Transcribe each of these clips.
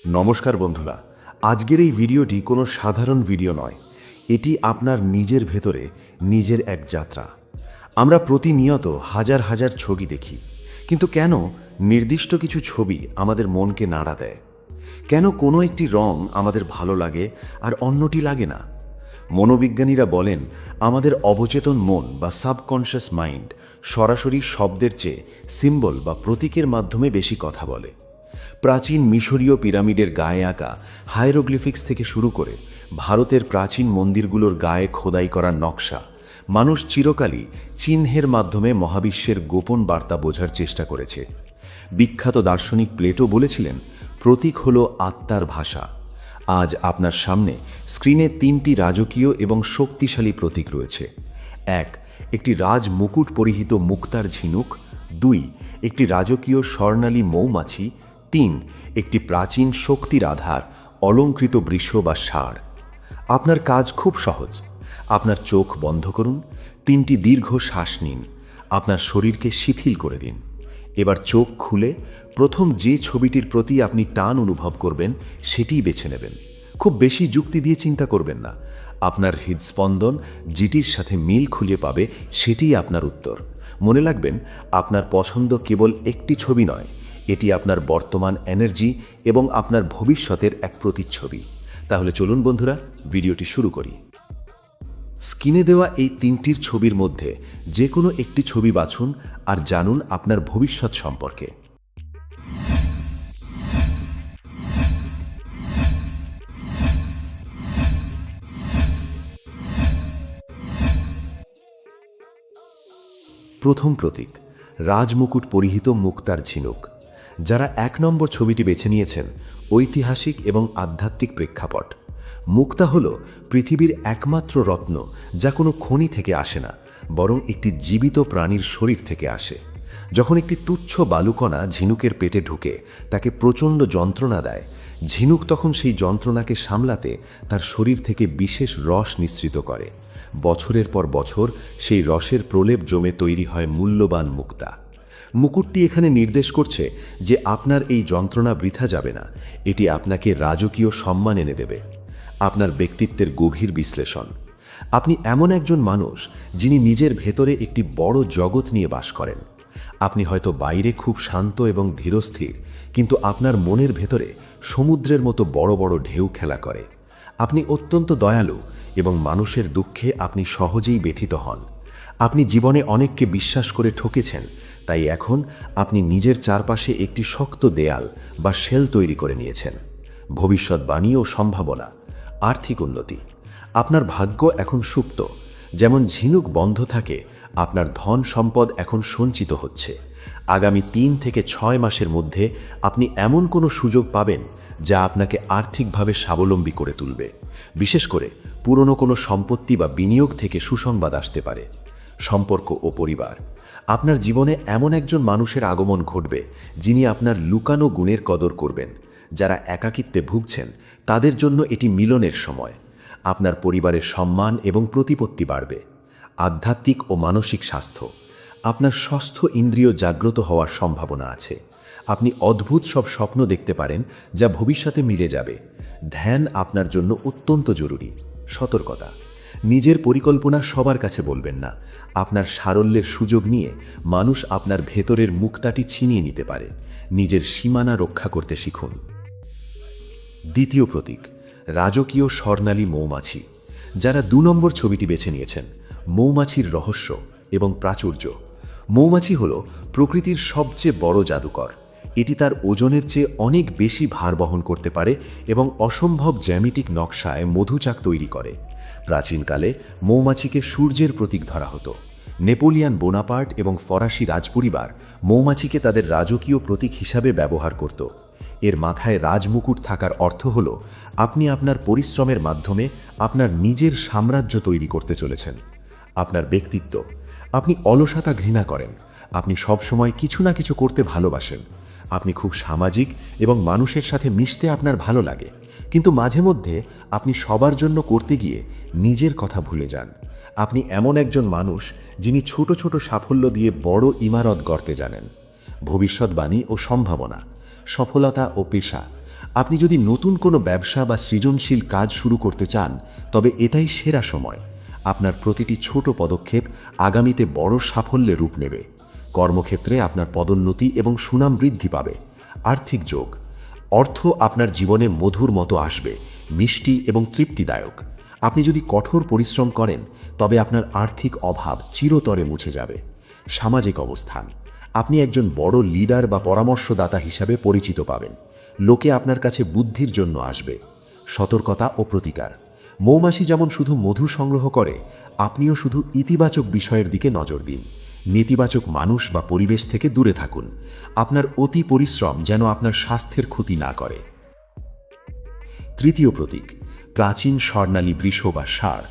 নমস্কার বন্ধুরা, আজকের এই ভিডিওটি কোনো সাধারণ ভিডিও নয়। এটি আপনার নিজের ভেতরে নিজের এক যাত্রা। আমরা প্রতিনিয়ত হাজার হাজার ছবি দেখি, কিন্তু কেন নির্দিষ্ট কিছু ছবি আমাদের মনকে নাড়া দেয়? কেন কোনো একটি রং আমাদের ভালো লাগে আর অন্যটি লাগে না? মনোবিজ্ঞানীরা বলেন, আমাদের অবচেতন মন বা সাবকনশিয়াস মাইন্ড সরাসরি শব্দের চেয়ে সিম্বল বা প্রতীকের মাধ্যমে বেশি কথা বলে। প্রাচীন মিশরীয় পিরামিডের গায়ে আঁকা হায়ারোগ্লিফিক্স থেকে শুরু করে ভারতের প্রাচীন মন্দিরগুলোর গায়ে খোদাই করা নকশা, মানুষ চিরকালই চিহ্নের মাধ্যমে মহাবিশ্বের গোপন বার্তা বোঝার চেষ্টা করেছে। বিখ্যাত দার্শনিক প্লেটো বলেছিলেন, প্রতীক হল আত্মার ভাষা। আজ আপনার সামনে স্ক্রিনে তিনটি রাজকীয় এবং শক্তিশালী প্রতীক রয়েছে। একটি রাজ মুকুট পরিহিত মুক্তার ঝিনুক। 2, একটি রাজকীয় স্বর্ণালী মৌমাছি। 3, একটি প্রাচীন শক্তির আধার অলঙ্কৃত বৃষ বা ষাঁড়। আপনার কাজ খুব সহজ। আপনার চোখ বন্ধ করুন, 3টি দীর্ঘ শ্বাস নিন, আপনার শরীরকে শিথিল করে দিন। এবার চোখ খুলে প্রথম যে ছবিটির প্রতি আপনি টান অনুভব করবেন সেটিই বেছে নেবেন। খুব বেশি যুক্তি দিয়ে চিন্তা করবেন না। আপনার হৃদস্পন্দন যেটির সাথে মিল খুঁজে পাবে সেটিই আপনার উত্তর। মনে রাখবেন, আপনার পছন্দ কেবল একটি ছবি নয়, এটি আপনার বর্তমান এনার্জি এবং আপনার ভবিষ্যতের এক প্রতিচ্ছবি। তাহলে চলুন বন্ধুরা, ভিডিওটি শুরু করি। স্ক্রিনে দেওয়া এই তিনটির ছবির মধ্যে যে কোনো একটি ছবি বাছুন আর জানুন আপনার ভবিষ্যৎ সম্পর্কে। প্রথম প্রতীক, রাজমুকুট পরিহিত মুক্তার ঝিনুক। যারা 1 নম্বর ছবিটি বেছে নিয়েছেন, ঐতিহাসিক এবং আধ্যাত্মিক প্রেক্ষাপট। মুক্তা হল পৃথিবীর একমাত্র রত্ন যা কোনো খনি থেকে আসে না, বরং একটি জীবিত প্রাণীর শরীর থেকে আসে। যখন একটি তুচ্ছ বালুকণা ঝিনুকের পেটে ঢুকে তাকে প্রচণ্ড যন্ত্রণা দেয়, ঝিনুক তখন সেই যন্ত্রণাকে সামলাতে তার শরীর থেকে বিশেষ রস নিঃসৃত করে। বছরের পর বছর সেই রসের প্রলেপ জমে তৈরি হয় মূল্যবান মুক্তা। মুকুটটি এখানে নির্দেশ করছে যে আপনার এই যন্ত্রণা বৃথা যাবে না, এটি আপনাকে রাজকীয় সম্মান এনে দেবে। আপনার ব্যক্তিত্বের গভীর বিশ্লেষণ। আপনি এমন একজন মানুষ যিনি নিজের ভেতরে একটি বড় জগৎ নিয়ে বাস করেন। আপনি হয়তো বাইরে খুব শান্ত এবং ধীরস্থির, কিন্তু আপনার মনের ভেতরে সমুদ্রের মতো বড় বড় ঢেউ খেলা করে। আপনি অত্যন্ত দয়ালু এবং মানুষের দুঃখে আপনি সহজেই ব্যথিত হন। আপনি জীবনে অনেককে বিশ্বাস করে ঠকেছেন, তাই এখন আপনি নিজের চারপাশে একটি শক্ত দেয়াল বা শেল তৈরি করে নিয়েছেন। ভবিষ্যৎবাণী ও সম্ভাবনা। আর্থিক উন্নতি। আপনার ভাগ্য এখন সুপ্ত। যেমন ঝিনুক বন্ধ থাকে, আপনার ধন সম্পদ এখন সঞ্চিত হচ্ছে। আগামী 3 থেকে 6 মাসের মধ্যে আপনি এমন কোনো সুযোগ পাবেন যা আপনাকে আর্থিকভাবে স্বাবলম্বী করে তুলবে। বিশেষ করে পুরনো কোনো সম্পত্তি বা বিনিয়োগ থেকে সুসংবাদ আসতে পারে। সম্পর্ক ও পরিবার। আপনার জীবনে এমন একজন মানুষের আগমন ঘটবে যিনি আপনার লুকানো গুণের কদর করবেন। যারা একাকিত্বে ভুগছেন তাদের জন্য এটি মিলনের সময়। আপনার পরিবারের সম্মান এবং প্রতিপত্তি বাড়বে। আধ্যাত্মিক ও মানসিক স্বাস্থ্য। আপনার ষষ্ঠ ইন্দ্রিয় জাগ্রত হওয়ার সম্ভাবনা আছে। আপনি অদ্ভুত সব স্বপ্ন দেখতে পারেন যা ভবিষ্যতে মিলে যাবে। ধ্যান আপনার জন্য অত্যন্ত জরুরি। সতর্কতা। নিজের পরিকল্পনা সবার কাছে বলবেন না। আপনার সারল্যের সুযোগ নিয়ে মানুষ আপনার ভেতরের মুক্তাটি ছিনিয়ে নিতে পারে। নিজের সীমানা রক্ষা করতে শিখুন। দ্বিতীয় প্রতীক, রাজকীয় স্বর্ণালী মৌমাছি। যারা 2 নম্বর ছবিটি বেছে নিয়েছেন, মৌমাছির রহস্য এবং প্রাচুর্য। মৌমাছি হল প্রকৃতির সবচেয়ে বড় জাদুকর। এটি তার ওজনের চেয়ে অনেক বেশি ভার বহন করতে পারে এবং অসম্ভব জ্যামিতিক নকশায় মধুচাক তৈরি করে। প্রাচীনকালে মৌমাছিকে সূর্যের প্রতীক ধরা হতো। নেপোলিয়ান বোনাপার্ট এবং ফরাসি রাজপরিবার মৌমাছিকে তাদের রাজকীয় প্রতীক হিসাবে ব্যবহার করত। এর মাথায় রাজমুকুট থাকার অর্থ হল আপনি আপনার পরিশ্রমের মাধ্যমে আপনার নিজের সাম্রাজ্য তৈরি করতে চলেছেন। আপনার ব্যক্তিত্ব। আপনি অলসতা ঘৃণা করেন। আপনি সবসময় কিছু না কিছু করতে ভালোবাসেন। আপনি খুব সামাজিক এবং মানুষের সাথে মিশতে আপনার ভালো লাগে, কিন্তু মাঝে মধ্যে আপনি সবার জন্য করতে গিয়ে নিজের কথা ভুলে যান। আপনি এমন একজন মানুষ যিনি ছোট ছোট সাফল্য দিয়ে বড় ইমারত গড়তে জানেন। ভবিষ্যৎবাণী ও সম্ভাবনা। সফলতা ও পেশা। আপনি যদি নতুন কোনো ব্যবসা বা সৃজনশীল কাজ শুরু করতে চান, তবে এটাই সেরা সময়। আপনার প্রতিটি ছোট পদক্ষেপ আগামীতে বড় সাফল্যে রূপ নেবে। কর্মক্ষেত্রে আপনার পদোন্নতি এবং সুনাম বৃদ্ধি পাবে। আর্থিক যোগ, অর্থ আপনার জীবনে মধুর মতো আসবে, মিষ্টি এবং তৃপ্তিদায়ক। আপনি যদি কঠোর পরিশ্রম করেন, তবে আপনার আর্থিক অভাব চিরতরে মুছে যাবে। সামাজিক অবস্থান, আপনি একজন বড় লিডার বা পরামর্শদাতা হিসাবে পরিচিত পাবেন। লোকে আপনার কাছে বুদ্ধির জন্য আসবে। সতর্কতা ও প্রতিকার, মৌমাছি যেমন শুধু মধু সংগ্রহ করে, আপনিও শুধু ইতিবাচক বিষয়ের দিকে নজর দিন। নেতিবাচক মানুষ বা পরিবেশ থেকে দূরে থাকুন। আপনার অতি পরিশ্রম যেন আপনার স্বাস্থ্যের ক্ষতি না করে। তৃতীয় প্রতীক, প্রাচীন স্বর্ণালী বৃষ বা ষাঁড়।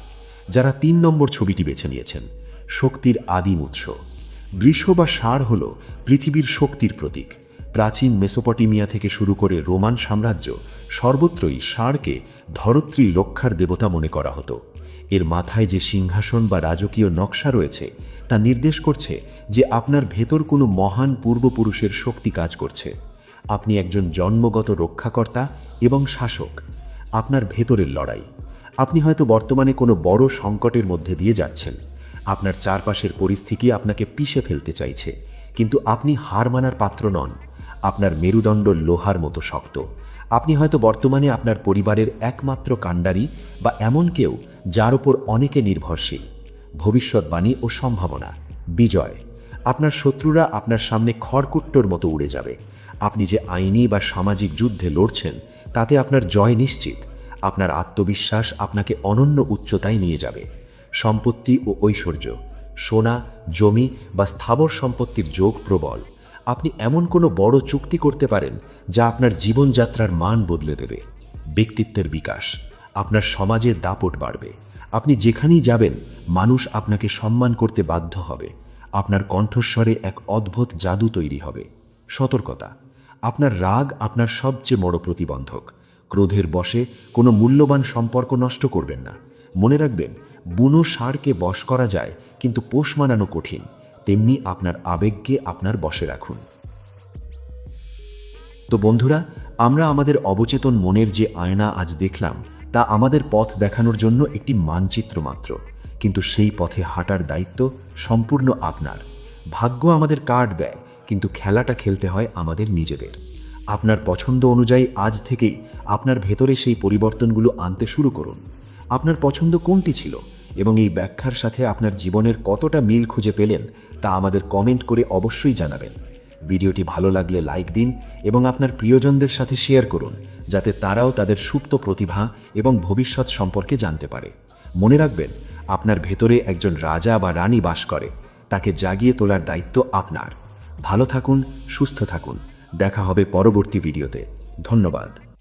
যারা ৩ নম্বর ছবিটি বেছে নিয়েছেন, শক্তির আদিম উৎস। বৃষ বা ষাঁড় হল পৃথিবীর শক্তির প্রতীক। প্রাচীন মেসোপটেমিয়া থেকে শুরু করে রোমান সাম্রাজ্য, সর্বত্রই ষাঁড়কে ধরিত্রী রক্ষার দেবতা মনে করা হতো। এর মাথায় যে সিংহাসন বা রাজকীয় নকশা রয়েছে, তা নির্দেশ করছে যে আপনার ভেতর কোনো মহান পূর্বপুরুষের শক্তি কাজ করছে। আপনি একজন জন্মগত রক্ষাকর্তা এবং শাসক। আপনার ভেতরের লড়াই, আপনি হয়তো বর্তমানে কোনো বড় সংকটের মধ্যে দিয়ে যাচ্ছেন। আপনার চারপাশের পরিস্থিতি আপনাকে পিষে ফেলতে চাইছে, কিন্তু আপনি হার মানার পাত্র নন। আপনার মেরুদণ্ড লোহার মতো শক্ত। আপনি হয়তো বর্তমানে আপনার পরিবারের একমাত্র কাণ্ডারি বা এমন কেউ যার উপর অনেকে নির্ভরশীল। ভবিষ্যৎবাণী ও সম্ভাবনা, বিজয়, আপনার শত্রুরা আপনার সামনে খড়কুট্টোর মতো উড়ে যাবে। আপনি যে আইনি বা সামাজিক যুদ্ধে লড়ছেন, তাতে আপনার জয় নিশ্চিত। আপনার আত্মবিশ্বাস আপনাকে অনন্য উচ্চতায় নিয়ে যাবে। সম্পত্তি ও ঐশ্বর্য, সোনা, জমি বা স্থাবর সম্পত্তির যোগ প্রবল। আপনি এমন কোনো বড় চুক্তি করতে পারেন যা আপনার জীবনযাত্রার মান বদলে দেবে। ব্যক্তিত্বের বিকাশ, আপনার সমাজে দাপট বাড়বে। আপনি যেখানেই যাবেন, মানুষ আপনাকে সম্মান করতে বাধ্য হবে। আপনার কণ্ঠস্বরে এক অদ্ভুত জাদু তৈরি হবে। সতর্কতা, আপনার রাগ আপনার সবচেয়ে বড় প্রতিবন্ধক। ক্রোধের বশে কোনো মূল্যবান সম্পর্ক নষ্ট করবেন না। মনে রাখবেন, বুনো ষাঁড়কে বশ করা যায়, কিন্তু পোষ মানানো কঠিন। তেমনি আপনার আবেগকে আপনার বশে রাখুন। তো বন্ধুরা, আমরা আমাদের অবচেতন মনের যে আয়না আজ দেখলাম, তা আমাদের পথ দেখানোর জন্য একটি মানচিত্র মাত্র। কিন্তু সেই পথে হাঁটার দায়িত্ব সম্পূর্ণ আপনার। ভাগ্য আমাদের কার্ড দেয়, কিন্তু খেলাটা খেলতে হয় আমাদের নিজেদের। আপনার পছন্দ অনুযায়ী আজ থেকেই আপনার ভেতরে সেই পরিবর্তনগুলো আনতে শুরু করুন। আপনার পছন্দ কোনটি ছিল এবং এই ব্যাখ্যার সাথে আপনার জীবনের কতটা মিল খুঁজে পেলেন, তা আমাদের কমেন্ট করে অবশ্যই জানাবেন। ভিডিওটি ভালো লাগলে লাইক দিন এবং আপনার প্রিয়জনদের সাথে শেয়ার করুন, যাতে তারাও তাদের সুপ্ত প্রতিভা এবং ভবিষ্যৎ সম্পর্কে জানতে পারে। মনে রাখবেন, আপনার ভেতরে একজন রাজা বা রানী বাস করে। তাকে জাগিয়ে তোলার দায়িত্ব আপনার। ভালো থাকুন, সুস্থ থাকুন। দেখা হবে পরবর্তী ভিডিওতে। ধন্যবাদ।